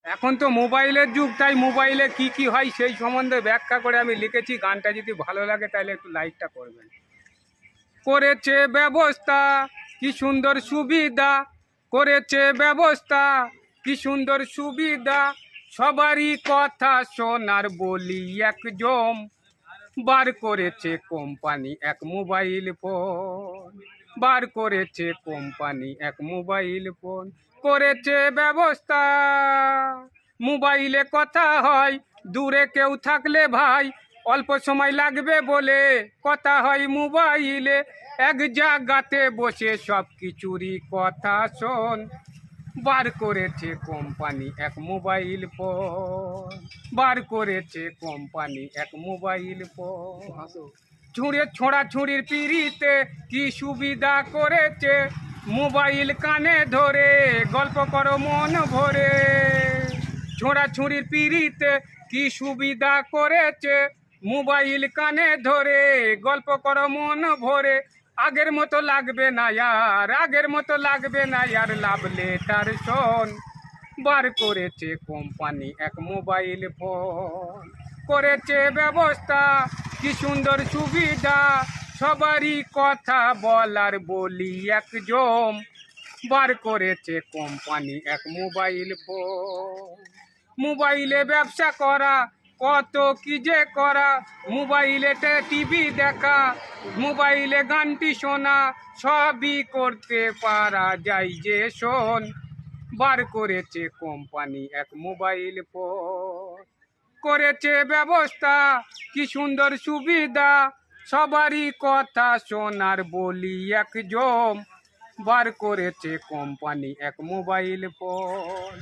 এখন তো মোবাইলের যুগ, তাই মোবাইলে কি কি হয় সেই সম্বন্ধে ব্যাখ্যা করে আমি লিখেছি। গানটা যদি ভালো লাগে তাহলে একটু লাইকটা করবেন। করেছে ব্যবস্থা কি সুন্দর সুবিধা, করেছে ব্যবস্থা কি সুন্দর সুবিধা, সবারই কথা শোনার বলি একজন, বার করেছে কোম্পানি এক মোবাইল ফোন, বার করেছে কোম্পানি এক মোবাইল ফোন। করেছে ব্যবস্থা মোবাইলে কথা হয়, দূরে কেউ থাকলে ভাই অল্প সময় লাগবে বলে কথা হয় মোবাইলে, এক জায়গাতে বসে সব কিছুরই কথা শোন, বার করেছে কোম্পানি এক মোবাইল ফোন, বার করেছে কোম্পানি এক মোবাইল ফোন। ছুঁড়ে ছোঁড়াছুঁড়ির পিড়িতে কি সুবিধা করেছে, মোবাইল কানে ধরে গল্প করো মন ভরে। ছোঁড়াছুঁড়ির পিড়িতে কি সুবিধা করেছে, মোবাইল কানে ধরে গল্প করো মন ভরে। আগের মতো লাগবে না यार, আগের মতো লাগবে না यार, লাভ লেটার শোন, বার করেছে কোম্পানি এক মোবাইল ফোন। করেছে ব্যবস্থা কি সুন্দর সুবিধা, সবারই কথা বলার বলি একজন, বার করেছে কোম্পানি এক মোবাইল ফোন। মোবাইলে ব্যবসা করা কত কি যে করা, মোবাইলেতে টিভি দেখা, মোবাইলে গানটি শোনা, সবই করতে পারা যায় যে শোন, বার করেছে কোম্পানি এক মোবাইল ফোন। করেছে ব্যবস্থা কি সুন্দর সুবিধা, সবারই কথা শোনার বলি একজন, বার করেছে কোম্পানি এক মোবাইল ফোন,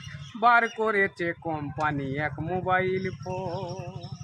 বার করেছে কোম্পানি এক মোবাইল ফোন।